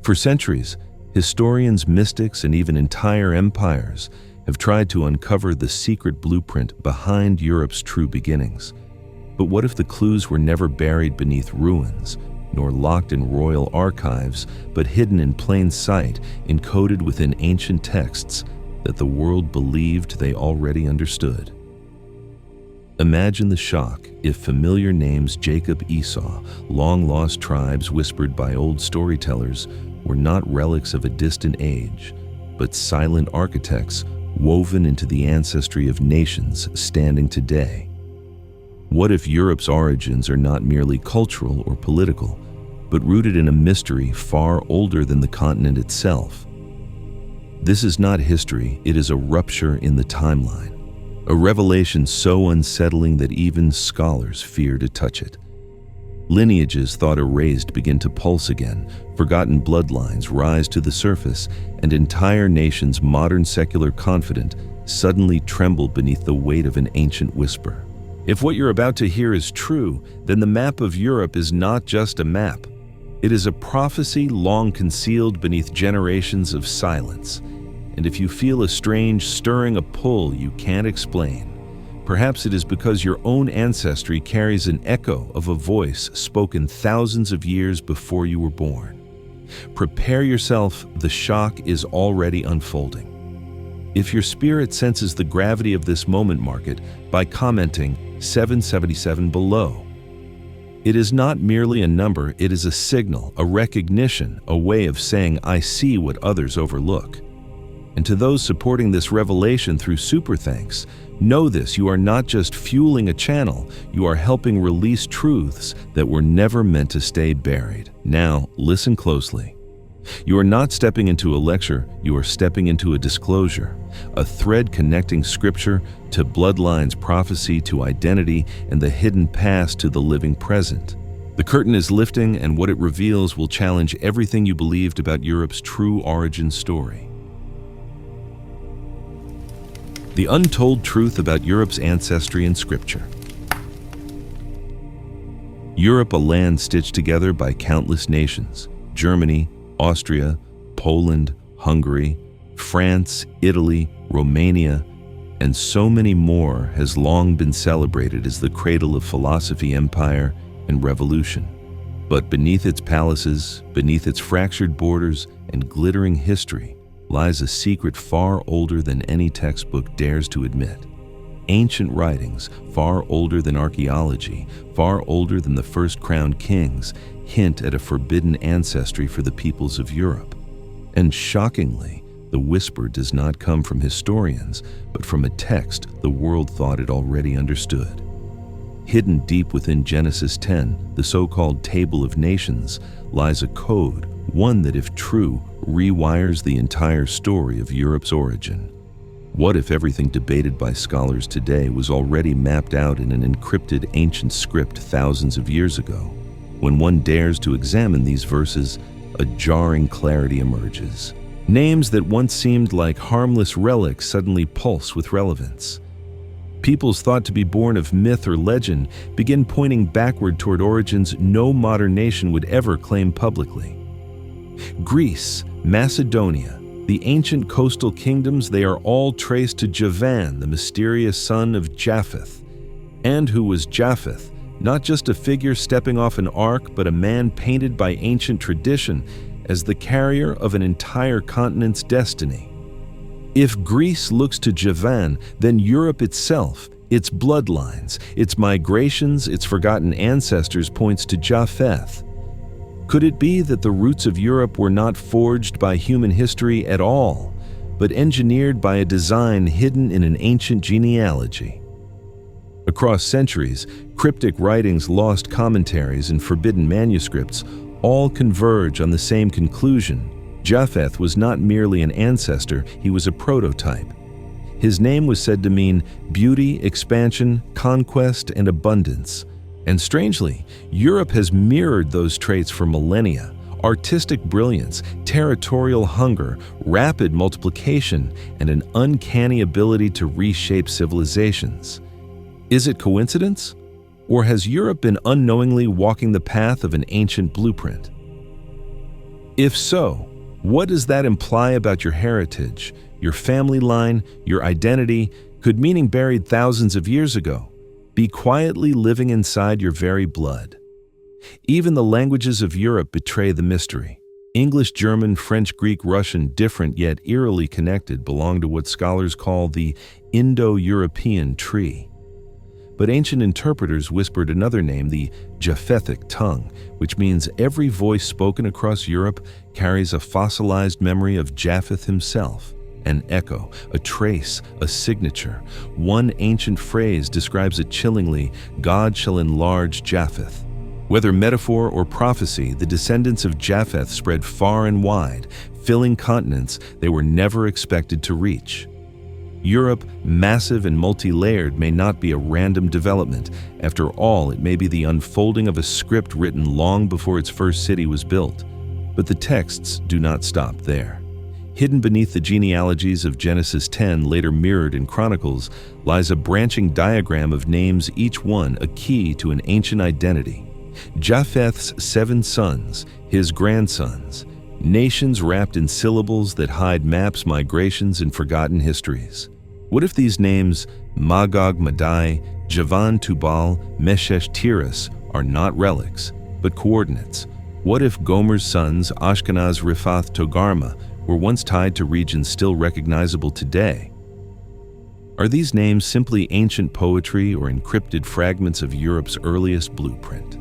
For centuries, historians, mystics, and even entire empires have tried to uncover the secret blueprint behind Europe's true beginnings. But what if the clues were never buried beneath ruins, nor locked in royal archives, but hidden in plain sight, encoded within ancient texts that the world believed they already understood? Imagine the shock if familiar names Jacob, Esau, long-lost tribes whispered by old storytellers, were not relics of a distant age, but silent architects woven into the ancestry of nations standing today. What if Europe's origins are not merely cultural or political, but rooted in a mystery far older than the continent itself? This is not history, it is a rupture in the timeline. A revelation so unsettling that even scholars fear to touch it. Lineages thought erased begin to pulse again, forgotten bloodlines rise to the surface, and entire nations, modern secular confident, suddenly tremble beneath the weight of an ancient whisper. If what you're about to hear is true, then the map of Europe is not just a map. It is a prophecy long concealed beneath generations of silence. And if you feel a strange stirring, a pull you can't explain, perhaps it is because your own ancestry carries an echo of a voice spoken thousands of years before you were born. Prepare yourself, the shock is already unfolding. If your spirit senses the gravity of this moment, mark it by commenting 777 below. It is not merely a number, it is a signal, a recognition, a way of saying, I see what others overlook. And to those supporting this revelation through super thanks, know this: you are not just fueling a channel, you are helping release truths that were never meant to stay buried. Now, listen closely. You are not stepping into a lecture, you are stepping into a disclosure, a thread connecting scripture to bloodlines, prophecy to identity, and the hidden past to the living present. The curtain is lifting, and what it reveals will challenge everything you believed about Europe's true origin story. The untold truth about Europe's ancestry in Scripture. Europe, a land stitched together by countless nations: Germany, Austria, Poland, Hungary, France, Italy, Romania, and so many more, has long been celebrated as the cradle of philosophy, empire, and revolution. But beneath its palaces, beneath its fractured borders and glittering history, lies a secret far older than any textbook dares to admit. Ancient writings, far older than archaeology, far older than the first crowned kings, hint at a forbidden ancestry for the peoples of Europe. And shockingly, the whisper does not come from historians, but from a text the world thought it already understood. Hidden deep within Genesis 10, the so-called Table of Nations, lies a code, one that, if true, rewires the entire story of Europe's origin. What if everything debated by scholars today was already mapped out in an encrypted ancient script thousands of years ago? When one dares to examine these verses, a jarring clarity emerges. Names that once seemed like harmless relics suddenly pulse with relevance. Peoples thought to be born of myth or legend begin pointing backward toward origins no modern nation would ever claim publicly. Greece, Macedonia, the ancient coastal kingdoms, they are all traced to Javan, the mysterious son of Japheth. And who was Japheth? Not just a figure stepping off an ark, but a man painted by ancient tradition as the carrier of an entire continent's destiny. If Greece looks to Javan, then Europe itself, its bloodlines, its migrations, its forgotten ancestors points to Japheth. Could it be that the roots of Europe were not forged by human history at all, but engineered by a design hidden in an ancient genealogy? Across centuries, cryptic writings, lost commentaries, and forbidden manuscripts all converge on the same conclusion. Japheth was not merely an ancestor, he was a prototype. His name was said to mean beauty, expansion, conquest, and abundance. And strangely, Europe has mirrored those traits for millennia: artistic brilliance, territorial hunger, rapid multiplication, and an uncanny ability to reshape civilizations. Is it coincidence? Or has Europe been unknowingly walking the path of an ancient blueprint? If so, what does that imply about your heritage, your family line, your identity? Could meaning buried thousands of years ago be quietly living inside your very blood? Even the languages of Europe betray the mystery. English, German, French, Greek, Russian, different yet eerily connected, belong to what scholars call the Indo-European tree. But ancient interpreters whispered another name, the Japhethic tongue, which means every voice spoken across Europe carries a fossilized memory of Japheth himself. An echo, a trace, a signature. One ancient phrase describes it chillingly: God shall enlarge Japheth. Whether metaphor or prophecy, the descendants of Japheth spread far and wide, filling continents they were never expected to reach. Europe, massive and multi-layered, may not be a random development. After all, it may be the unfolding of a script written long before its first city was built. But the texts do not stop there. Hidden beneath the genealogies of Genesis 10, later mirrored in Chronicles, lies a branching diagram of names, each one a key to an ancient identity. Japheth's 7 sons, his grandsons, nations wrapped in syllables that hide maps, migrations, and forgotten histories. What if these names, Magog, Madai, Javan, Tubal, Meshesh, Tiras, are not relics, but coordinates? What if Gomer's sons, Ashkenaz, Riphath, Togarma, were once tied to regions still recognizable today? Are these names simply ancient poetry or encrypted fragments of Europe's earliest blueprint?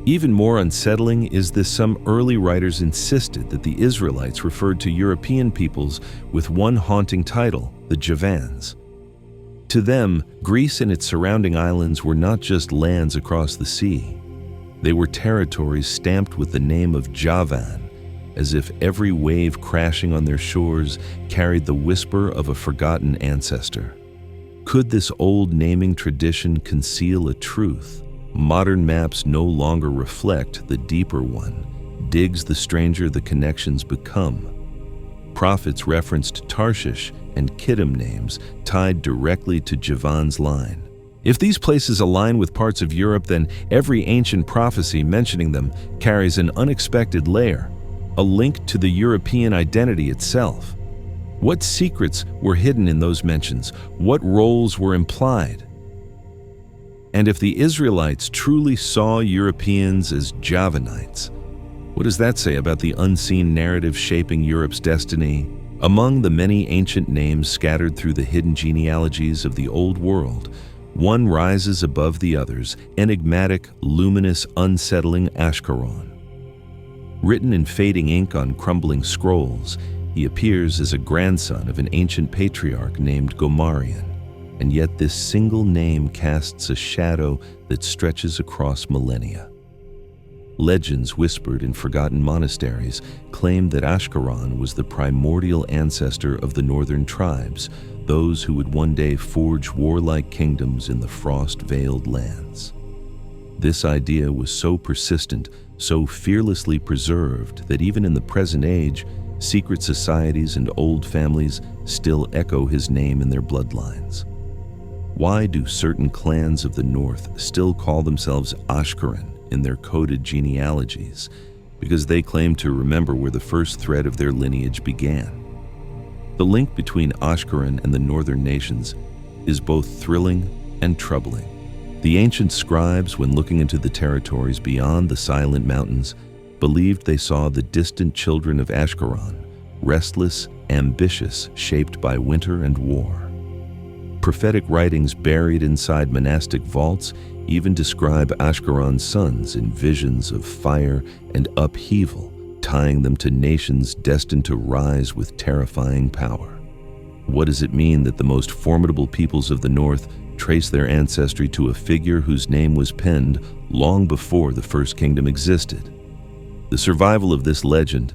Even more unsettling is that some early writers insisted that the Israelites referred to European peoples with one haunting title, the Javans. To them, Greece and its surrounding islands were not just lands across the sea. They were territories stamped with the name of Javan, as if every wave crashing on their shores carried the whisper of a forgotten ancestor. Could this old naming tradition conceal a truth modern maps no longer reflect? The deeper one digs, the stranger the connections become. Prophets referenced Tarshish and Kittim names tied directly to Javan's line. If these places align with parts of Europe, then every ancient prophecy mentioning them carries an unexpected layer, a link to the European identity itself. What secrets were hidden in those mentions? What roles were implied? And if the Israelites truly saw Europeans as Javanites, what does that say about the unseen narrative shaping Europe's destiny? Among the many ancient names scattered through the hidden genealogies of the Old World, one rises above the others: enigmatic, luminous, unsettling Ashkelon. Written in fading ink on crumbling scrolls, he appears as a grandson of an ancient patriarch named Gomarian. And yet this single name casts a shadow that stretches across millennia. Legends whispered in forgotten monasteries claimed that Ashkelon was the primordial ancestor of the northern tribes, those who would one day forge warlike kingdoms in the frost-veiled lands. This idea was so persistent, so fearlessly preserved, that even in the present age, secret societies and old families still echo his name in their bloodlines. Why do certain clans of the north still call themselves Ashkeran in their coded genealogies? Because they claim to remember where the first thread of their lineage began. The link between Ashkeran and the northern nations is both thrilling and troubling. The ancient scribes, when looking into the territories beyond the silent mountains, believed they saw the distant children of Ashkeran, restless, ambitious, shaped by winter and war. Prophetic writings buried inside monastic vaults even describe Ashkeron's sons in visions of fire and upheaval, tying them to nations destined to rise with terrifying power. What does it mean that the most formidable peoples of the north trace their ancestry to a figure whose name was penned long before the first kingdom existed? The survival of this legend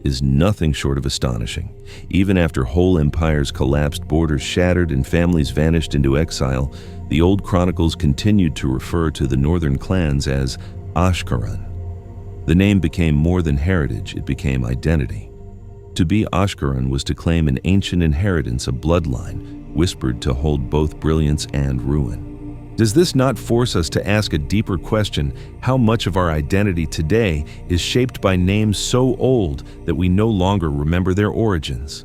is nothing short of astonishing. Even after whole empires collapsed, borders shattered, and families vanished into exile, the old chronicles continued to refer to the northern clans as Ashkeran. The name became more than heritage, it became identity. To be Ashkeran was to claim an ancient inheritance, a bloodline, whispered to hold both brilliance and ruin. Does this not force us to ask a deeper question: how much of our identity today is shaped by names so old that we no longer remember their origins?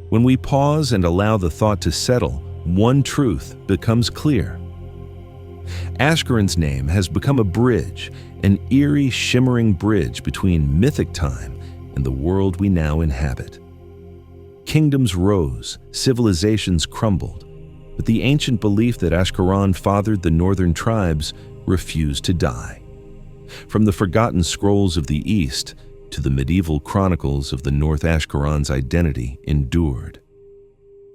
When we pause and allow the thought to settle, one truth becomes clear. Ashkeron's name has become a bridge, an eerie, shimmering bridge between mythic time and the world we now inhabit. Kingdoms rose, civilizations crumbled, but the ancient belief that Ashkeron fathered the northern tribes refused to die. From the forgotten scrolls of the East to the medieval chronicles of the North, Ashkeron's identity endured.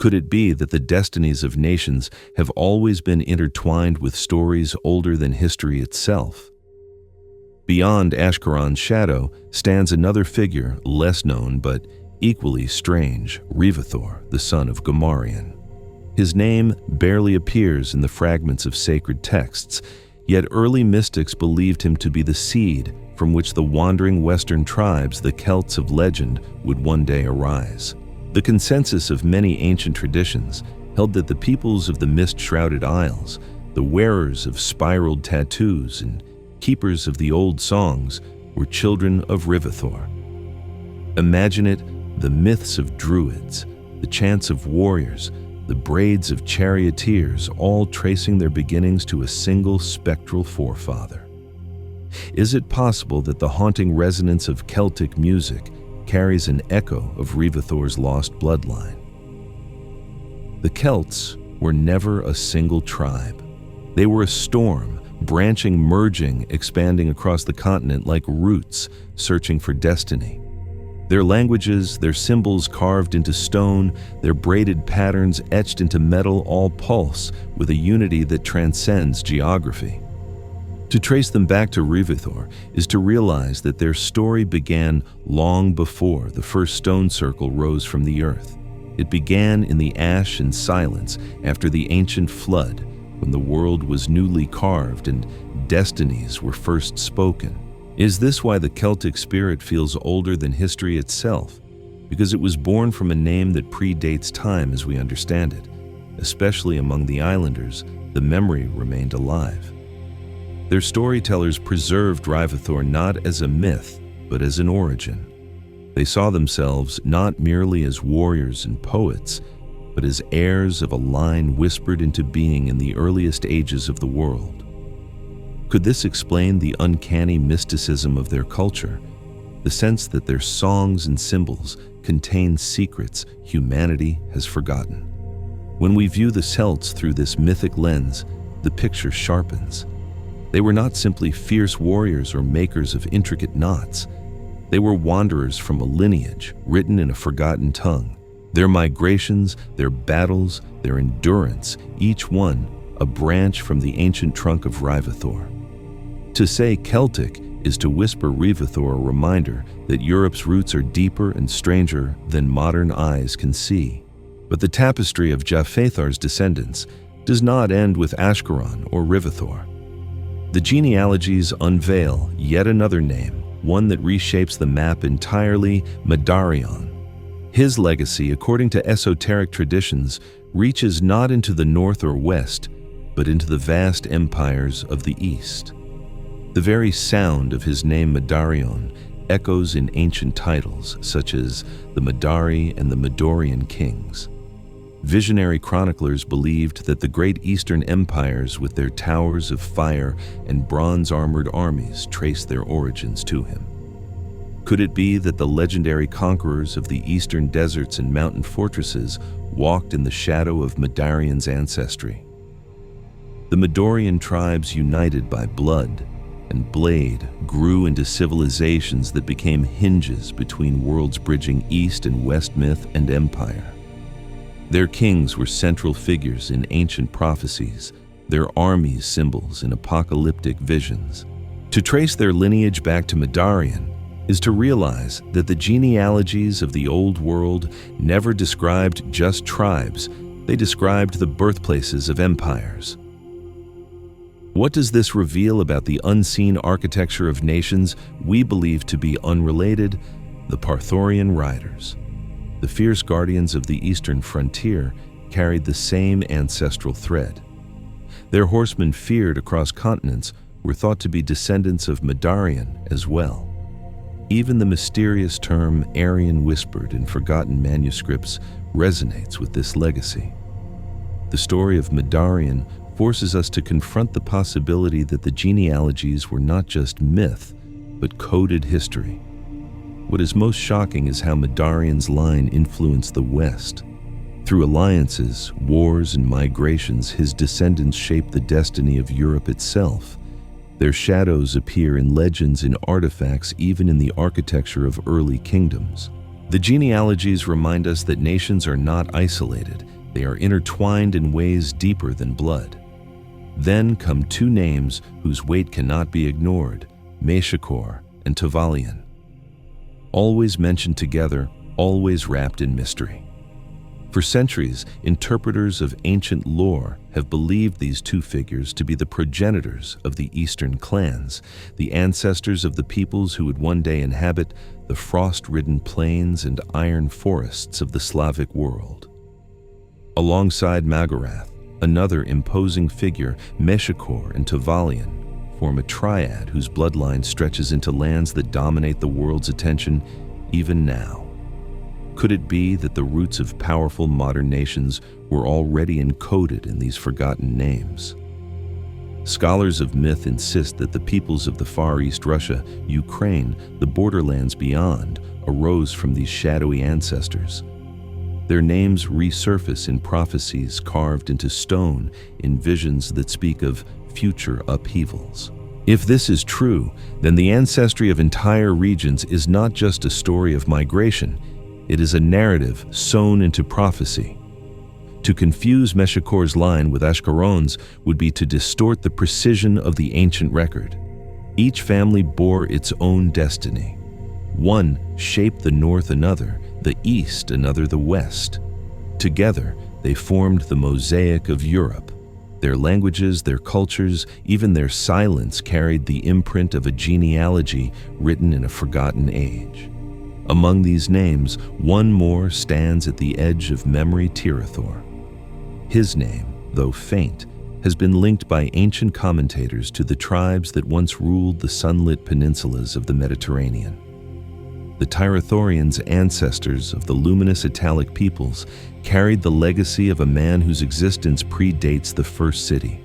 Could it be that the destinies of nations have always been intertwined with stories older than history itself? Beyond Ashkeron's shadow stands another figure, less known but equally strange, Rivathor, the son of Gomarion. His name barely appears in the fragments of sacred texts, yet early mystics believed him to be the seed from which the wandering western tribes, the Celts of legend, would one day arise. The consensus of many ancient traditions held that the peoples of the mist-shrouded isles, the wearers of spiraled tattoos and keepers of the old songs, were children of Rivathor. Imagine it, the myths of druids, the chants of warriors, the braids of charioteers, all tracing their beginnings to a single spectral forefather. Is it possible that the haunting resonance of Celtic music carries an echo of Rivathor's lost bloodline? The Celts were never a single tribe. They were a storm, branching, merging, expanding across the continent like roots searching for destiny. Their languages, their symbols carved into stone, their braided patterns etched into metal all pulse with a unity that transcends geography. To trace them back to Rivathor is to realize that their story began long before the first stone circle rose from the earth. It began in the ash and silence after the ancient flood, when the world was newly carved and destinies were first spoken. Is this why the Celtic spirit feels older than history itself? Because it was born from a name that predates time as we understand it. Especially among the islanders, the memory remained alive. Their storytellers preserved Rivathor not as a myth, but as an origin. They saw themselves not merely as warriors and poets, but as heirs of a line whispered into being in the earliest ages of the world. Could this explain the uncanny mysticism of their culture, the sense that their songs and symbols contain secrets humanity has forgotten? When we view the Celts through this mythic lens, the picture sharpens. They were not simply fierce warriors or makers of intricate knots. They were wanderers from a lineage written in a forgotten tongue. Their migrations, their battles, their endurance, each one a branch from the ancient trunk of Rivathor. To say Celtic is to whisper Rivathor a reminder that Europe's roots are deeper and stranger than modern eyes can see. But the tapestry of Japhethor's descendants does not end with Ashkeron or Rivathor. The genealogies unveil yet another name, one that reshapes the map entirely: Madarion. His legacy, according to esoteric traditions, reaches not into the north or west, but into the vast empires of the east. The very sound of his name Madarion echoes in ancient titles such as the Madari and the Madorian kings. Visionary chroniclers believed that the great eastern empires with their towers of fire and bronze-armored armies traced their origins to him. Could it be that the legendary conquerors of the eastern deserts and mountain fortresses walked in the shadow of Madarion's ancestry? The Madorian tribes, united by blood and blade, grew into civilizations that became hinges between worlds bridging east and west myth and empire. Their kings were central figures in ancient prophecies, their armies symbols in apocalyptic visions. To trace their lineage back to Madarion is to realize that the genealogies of the old world never described just tribes, they described the birthplaces of empires. What does this reveal about the unseen architecture of nations we believe to be unrelated? The Parthorian riders. The fierce guardians of the eastern frontier carried the same ancestral thread. Their horsemen, feared across continents, were thought to be descendants of Madarian as well. Even the mysterious term Aryan whispered in forgotten manuscripts resonates with this legacy. The story of Madarian forces us to confront the possibility that the genealogies were not just myth, but coded history. What is most shocking is how Madarian's line influenced the West. Through alliances, wars, and migrations, his descendants shaped the destiny of Europe itself. Their shadows appear in legends and artifacts, even in the architecture of early kingdoms. The genealogies remind us that nations are not isolated. They are intertwined in ways deeper than blood. Then come two names whose weight cannot be ignored: Meshachor and Tovalian. Always mentioned together, always wrapped in mystery. For centuries, interpreters of ancient lore have believed these two figures to be the progenitors of the Eastern clans, the ancestors of the peoples who would one day inhabit the frost-ridden plains and iron forests of the Slavic world. Alongside Magorath, another imposing figure, Meshachor and Tovalian, form a triad whose bloodline stretches into lands that dominate the world's attention even now. Could it be that the roots of powerful modern nations were already encoded in these forgotten names? Scholars of myth insist that the peoples of the Far East, Russia, Ukraine, the borderlands beyond, arose from these shadowy ancestors. Their names resurface in prophecies carved into stone, in visions that speak of future upheavals. If this is true, then the ancestry of entire regions is not just a story of migration. It is a narrative sewn into prophecy. To confuse Meshachor's line with Ashkeron's would be to distort the precision of the ancient record. Each family bore its own destiny. One shaped the north, another the east, another the west. Together, they formed the mosaic of Europe. Their languages, their cultures, even their silence carried the imprint of a genealogy written in a forgotten age. Among these names, one more stands at the edge of memory: Tirithor. His name, though faint, has been linked by ancient commentators to the tribes that once ruled the sunlit peninsulas of the Mediterranean. The Tirithorians, ancestors of the luminous Italic peoples, carried the legacy of a man whose existence predates the first city.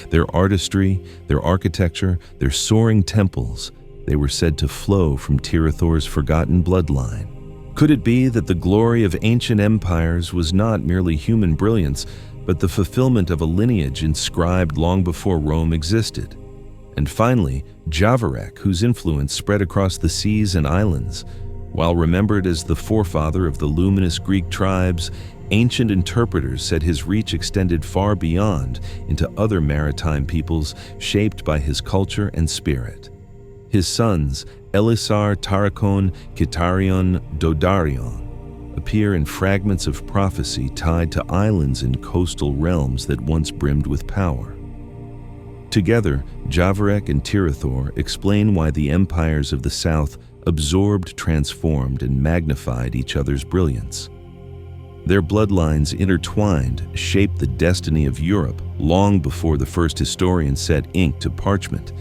Their artistry, their architecture, their soaring temples, they were said to flow from Tirithor's forgotten bloodline. Could it be that the glory of ancient empires was not merely human brilliance, but the fulfillment of a lineage inscribed long before Rome existed? And finally, Javarek, whose influence spread across the seas and islands. While remembered as the forefather of the luminous Greek tribes, ancient interpreters said his reach extended far beyond into other maritime peoples shaped by his culture and spirit. His sons, Elisar, Tarakon, Kitarion, Dodarion, appear in fragments of prophecy tied to islands and coastal realms that once brimmed with power. Together, Javarek and Tirithor explain why the empires of the south absorbed, transformed, and magnified each other's brilliance. Their bloodlines intertwined shaped the destiny of Europe long before the first historian set ink to parchment.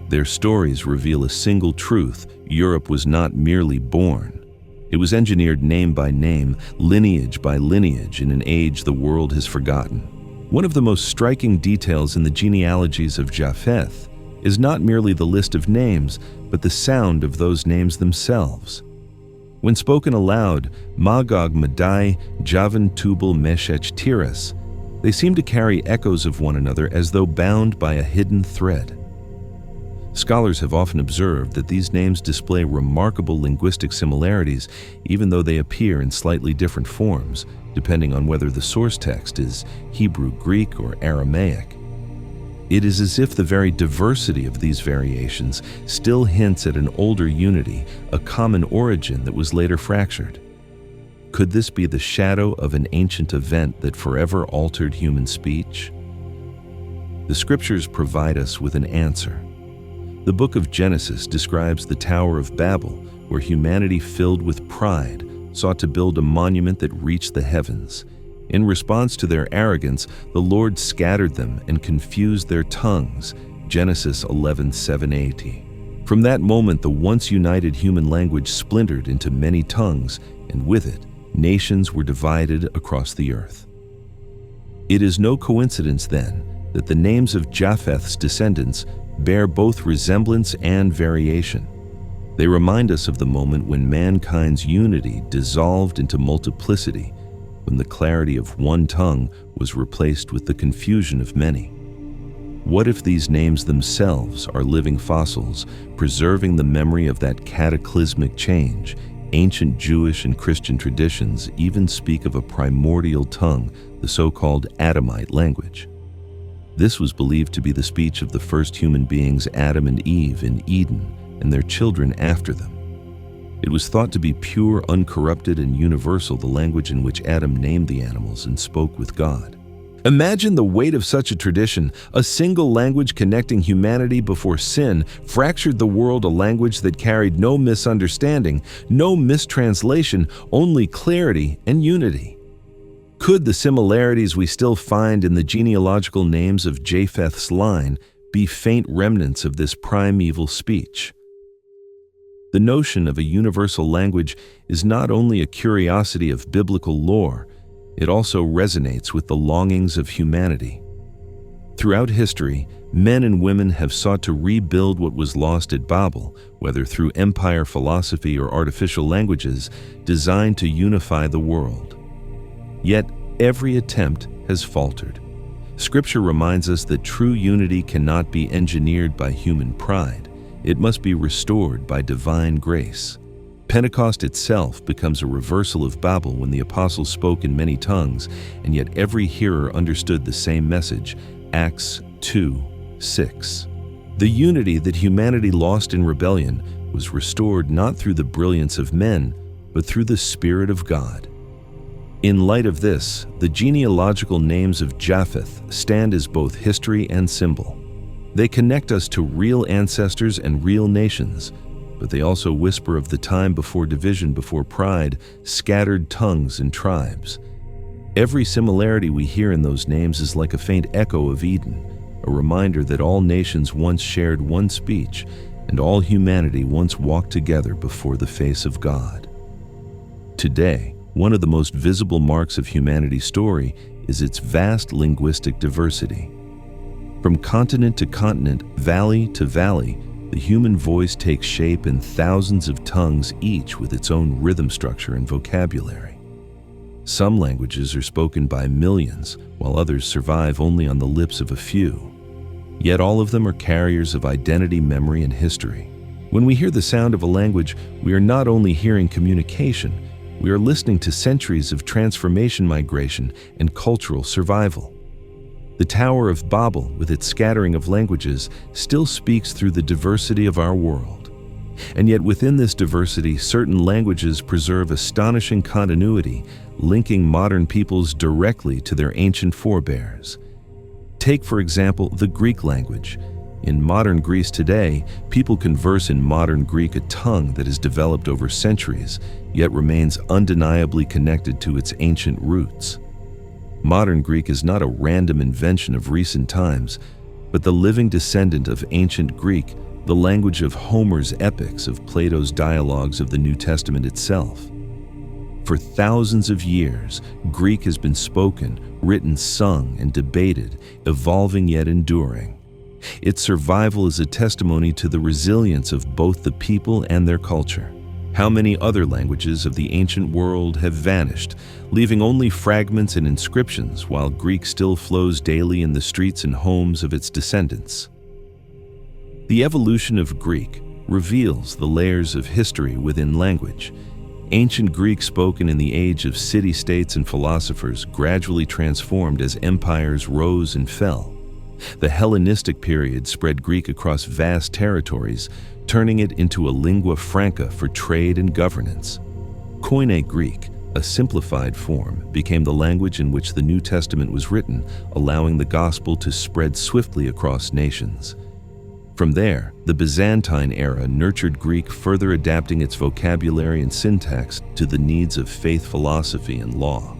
Their stories reveal a single truth: Europe was not merely born. It was engineered name by name, lineage by lineage, in an age the world has forgotten. One of the most striking details in the genealogies of Japheth is not merely the list of names, but the sound of those names themselves. When spoken aloud, Magog, Madai, Javan, Tubal, Meshech, Tiras, they seem to carry echoes of one another as though bound by a hidden thread. Scholars have often observed that these names display remarkable linguistic similarities, even though they appear in slightly different forms, depending on whether the source text is Hebrew, Greek, or Aramaic. It is as if the very diversity of these variations still hints at an older unity, a common origin that was later fractured. Could this be the shadow of an ancient event that forever altered human speech? The scriptures provide us with an answer. The book of Genesis describes the Tower of Babel, where humanity filled with pride sought to build a monument that reached the heavens. In response to their arrogance, the Lord scattered them and confused their tongues. Genesis 11:7-80. From that moment, the once united human language splintered into many tongues, and with it, nations were divided across the earth. It is no coincidence, then, that the names of Japheth's descendants bear both resemblance and variation. They remind us of the moment when mankind's unity dissolved into multiplicity, when the clarity of one tongue was replaced with the confusion of many. What if these names themselves are living fossils, preserving the memory of that cataclysmic change? Ancient Jewish and Christian traditions even speak of a primordial tongue, the so-called Adamite language. This was believed to be the speech of the first human beings, Adam and Eve, in Eden, and their children after them. It was thought to be pure, uncorrupted, and universal, the language in which Adam named the animals and spoke with God. Imagine the weight of such a tradition. A single language connecting humanity before sin fractured the world, a language that carried no misunderstanding, no mistranslation, only clarity and unity. Could the similarities we still find in the genealogical names of Japheth's line be faint remnants of this primeval speech? The notion of a universal language is not only a curiosity of biblical lore, it also resonates with the longings of humanity. Throughout history, men and women have sought to rebuild what was lost at Babel, whether through empire philosophy or artificial languages designed to unify the world. Yet, every attempt has faltered. Scripture reminds us that true unity cannot be engineered by human pride. It must be restored by divine grace. Pentecost itself becomes a reversal of Babel when the apostles spoke in many tongues, and yet every hearer understood the same message. Acts 2:6. The unity that humanity lost in rebellion was restored not through the brilliance of men, but through the Spirit of God. In light of this, the genealogical names of Japheth stand as both history and symbol. They connect us to real ancestors and real nations, but they also whisper of the time before division, before pride, scattered tongues and tribes. Every similarity we hear in those names is like a faint echo of Eden, a reminder that all nations once shared one speech, and all humanity once walked together before the face of God. Today, one of the most visible marks of humanity's story is its vast linguistic diversity. From continent to continent, valley to valley, the human voice takes shape in thousands of tongues, each with its own rhythm structure and vocabulary. Some languages are spoken by millions, while others survive only on the lips of a few. Yet all of them are carriers of identity, memory, and history. When we hear the sound of a language, we are not only hearing communication, we are listening to centuries of transformation, migration, and cultural survival. The Tower of Babel, with its scattering of languages, still speaks through the diversity of our world. And yet within this diversity, certain languages preserve astonishing continuity, linking modern peoples directly to their ancient forebears. Take, for example, the Greek language. In modern Greece today, people converse in modern Greek, a tongue that has developed over centuries, yet remains undeniably connected to its ancient roots. Modern Greek is not a random invention of recent times, but the living descendant of ancient Greek, the language of Homer's epics, of Plato's dialogues, of the New Testament itself. For thousands of years, Greek has been spoken, written, sung, and debated, evolving yet enduring. Its survival is a testimony to the resilience of both the people and their culture. How many other languages of the ancient world have vanished, leaving only fragments and inscriptions, while Greek still flows daily in the streets and homes of its descendants? The evolution of Greek reveals the layers of history within language. Ancient Greek, spoken in the age of city-states and philosophers, gradually transformed as empires rose and fell. The Hellenistic period spread Greek across vast territories, turning it into a lingua franca for trade and governance. Koine Greek, a simplified form, became the language in which the New Testament was written, allowing the gospel to spread swiftly across nations. From there, the Byzantine era nurtured Greek, further adapting its vocabulary and syntax to the needs of faith, philosophy, and law.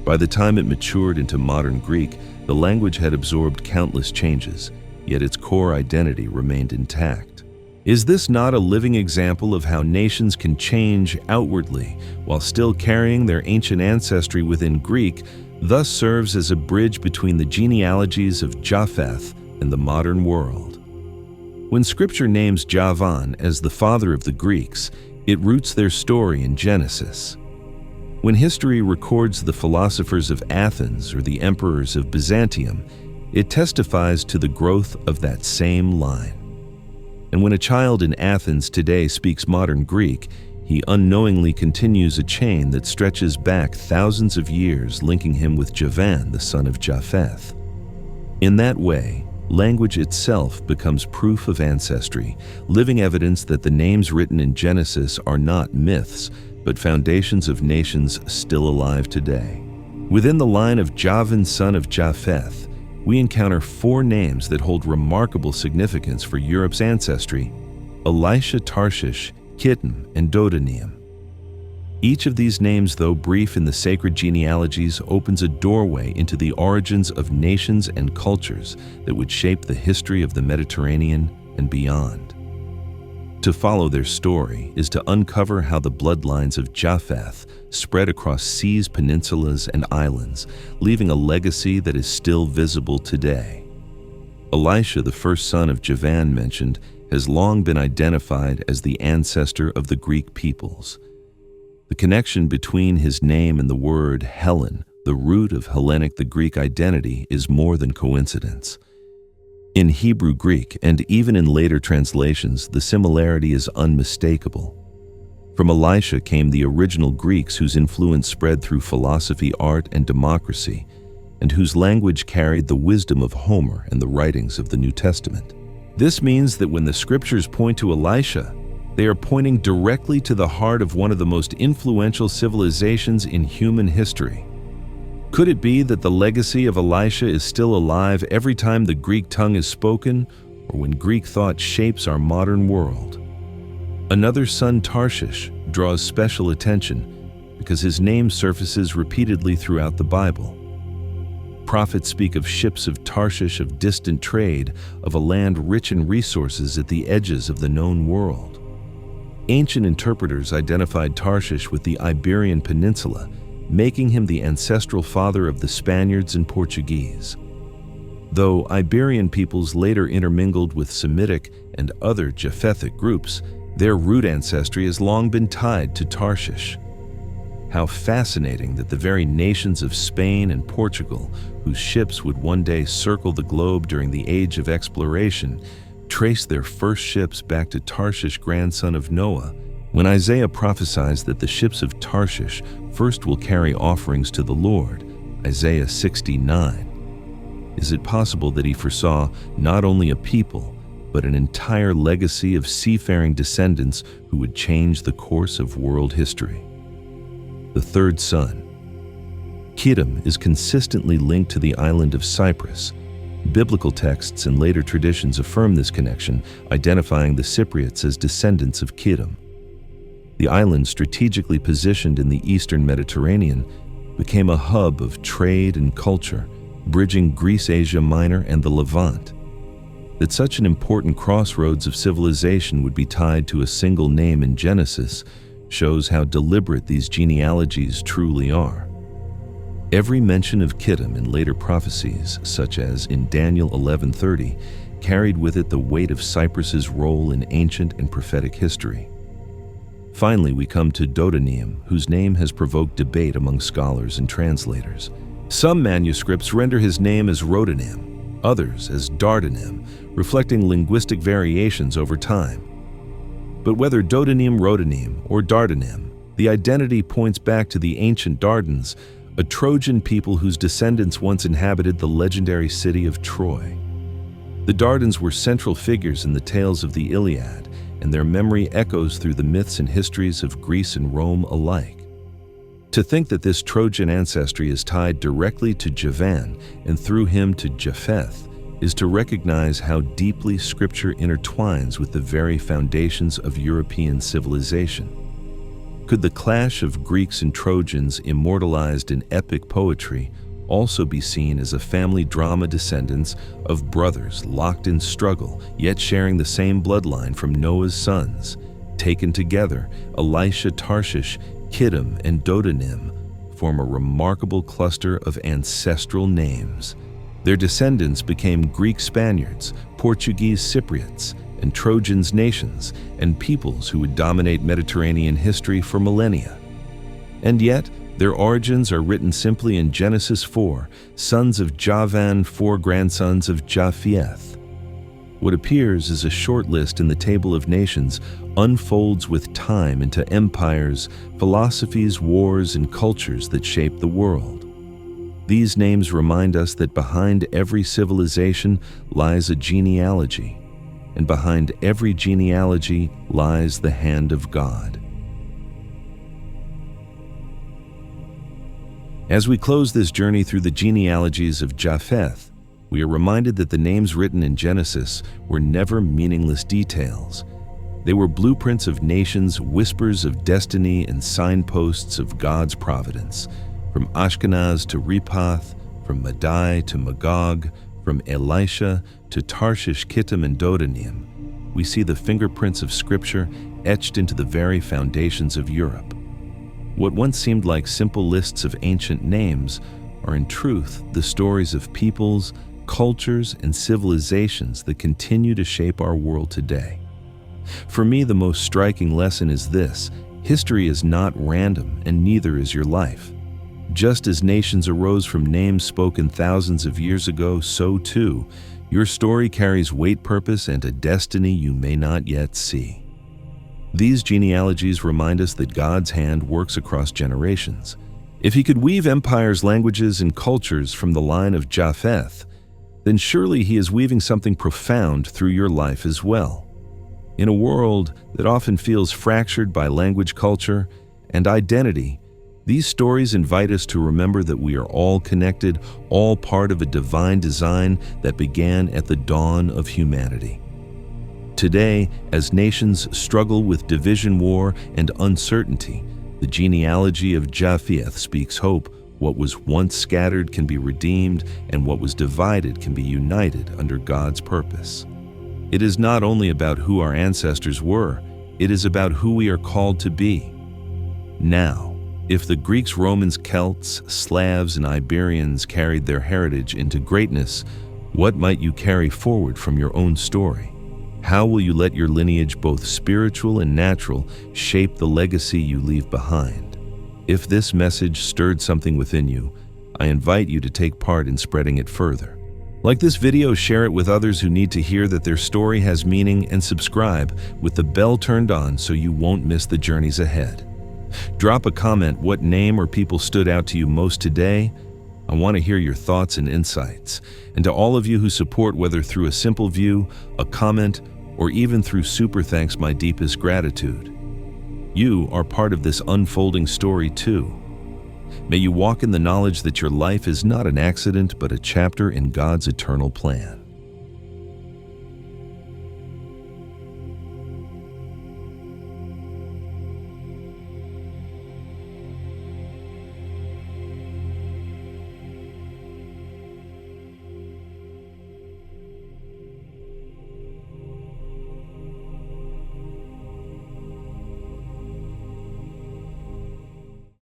By the time it matured into modern Greek, the language had absorbed countless changes, yet its core identity remained intact. Is this not a living example of how nations can change outwardly while still carrying their ancient ancestry within Greek, thus serves as a bridge between the genealogies of Japheth and the modern world? When Scripture names Javan as the father of the Greeks, it roots their story in Genesis. When history records the philosophers of Athens or the emperors of Byzantium, it testifies to the growth of that same line. And when a child in Athens today speaks modern Greek, he unknowingly continues a chain that stretches back thousands of years, linking him with Javan, the son of Japheth. In that way, language itself becomes proof of ancestry, living evidence that the names written in Genesis are not myths, but foundations of nations still alive today. Within the line of Javan, son of Japheth, we encounter 4 names that hold remarkable significance for Europe's ancestry: Elisha, Tarshish, Kittim, and Dodoneum. Each of these names, though brief in the sacred genealogies, opens a doorway into the origins of nations and cultures that would shape the history of the Mediterranean and beyond. To follow their story is to uncover how the bloodlines of Japheth spread across seas, peninsulas, and islands, leaving a legacy that is still visible today. Elisha, the first son of Javan mentioned, has long been identified as the ancestor of the Greek peoples. The connection between his name and the word Hellen, the root of Hellenic, the Greek identity, is more than coincidence. In Hebrew Greek, and even in later translations, the similarity is unmistakable. From Elisha came the original Greeks whose influence spread through philosophy, art, and democracy, and whose language carried the wisdom of Homer and the writings of the New Testament. This means that when the scriptures point to Elisha, they are pointing directly to the heart of one of the most influential civilizations in human history. Could it be that the legacy of Elisha is still alive every time the Greek tongue is spoken, or when Greek thought shapes our modern world? Another son, Tarshish, draws special attention because his name surfaces repeatedly throughout the Bible. Prophets speak of ships of Tarshish, of distant trade, of a land rich in resources at the edges of the known world. Ancient interpreters identified Tarshish with the Iberian Peninsula, making him the ancestral father of the Spaniards and Portuguese. Though Iberian peoples later intermingled with Semitic and other Japhethic groups, their root ancestry has long been tied to Tarshish. How fascinating that the very nations of Spain and Portugal, whose ships would one day circle the globe during the Age of Exploration, trace their first ships back to Tarshish, grandson of Noah, when Isaiah prophesies that the ships of Tarshish first will carry offerings to the Lord, Isaiah 69. Is it possible that he foresaw not only a people, but an entire legacy of seafaring descendants who would change the course of world history? The third son. Kittim is consistently linked to the island of Cyprus. Biblical texts and later traditions affirm this connection, identifying the Cypriots as descendants of Kittim. The island, strategically positioned in the eastern Mediterranean, became a hub of trade and culture, bridging Greece, Asia Minor, and the Levant. That such an important crossroads of civilization would be tied to a single name in Genesis shows how deliberate these genealogies truly are. Every mention of Kittim in later prophecies, such as in Daniel 11:30, carried with it the weight of Cyprus's role in ancient and prophetic history. Finally, we come to Dodoneum, whose name has provoked debate among scholars and translators. Some manuscripts render his name as Rodonim, others as Dardanim, reflecting linguistic variations over time. But whether Dodoneum, Rodonim, or Dardanim, the identity points back to the ancient Dardans, a Trojan people whose descendants once inhabited the legendary city of Troy. The Dardans were central figures in the tales of the Iliad, and their memory echoes through the myths and histories of Greece and Rome alike. To think that this Trojan ancestry is tied directly to Javan and through him to Japheth is to recognize how deeply Scripture intertwines with the very foundations of European civilization. could the clash of Greeks and Trojans immortalized in epic poetry also be seen as a family drama descendants of brothers locked in struggle, yet sharing the same bloodline from Noah's sons? Taken together, Elisha, Tarshish, Kittim, and Dodanim form a remarkable cluster of ancestral names. Their descendants became Greek Spaniards, Portuguese Cypriots, and Trojans nations, and peoples who would dominate Mediterranean history for millennia. And yet, their origins are written simply in Genesis 4, sons of Javan, 4 grandsons of Japheth. What appears as a short list in the Table of Nations unfolds with time into empires, philosophies, wars, and cultures that shape the world. These names remind us that behind every civilization lies a genealogy, and behind every genealogy lies the hand of God. As we close this journey through the genealogies of Japheth, we are reminded that the names written in Genesis were never meaningless details. They were blueprints of nations, whispers of destiny, and signposts of God's providence. From Ashkenaz to Rephath, from Madai to Magog, from Elisha to Tarshish, Kittim, and Dodanim, we see the fingerprints of Scripture etched into the very foundations of Europe. What once seemed like simple lists of ancient names are in truth the stories of peoples, cultures, and civilizations that continue to shape our world today. For me, the most striking lesson is this: history is not random, and neither is your life. Just as nations arose from names spoken thousands of years ago, so too, your story carries weight, purpose, and a destiny you may not yet see. These genealogies remind us that God's hand works across generations. If He could weave empires, languages, and cultures from the line of Japheth, then surely He is weaving something profound through your life as well. In a world that often feels fractured by language, culture, and identity, these stories invite us to remember that we are all connected, all part of a divine design that began at the dawn of humanity. Today, as nations struggle with division, war, and uncertainty, the genealogy of Japheth speaks hope. What was once scattered can be redeemed, and what was divided can be united under God's purpose. It is not only about who our ancestors were, it is about who we are called to be. Now, if the Greeks, Romans, Celts, Slavs, and Iberians carried their heritage into greatness, what might you carry forward from your own story? How will you let your lineage, both spiritual and natural, shape the legacy you leave behind? If this message stirred something within you, I invite you to take part in spreading it further. Like this video, share it with others who need to hear that their story has meaning, and subscribe with the bell turned on so you won't miss the journeys ahead. Drop a comment what name or people stood out to you most today. I want to hear your thoughts and insights. And to all of you who support, whether through a simple view, a comment, or even through super thanks, my deepest gratitude. You are part of this unfolding story too. May you walk in the knowledge that your life is not an accident, but a chapter in God's eternal plan.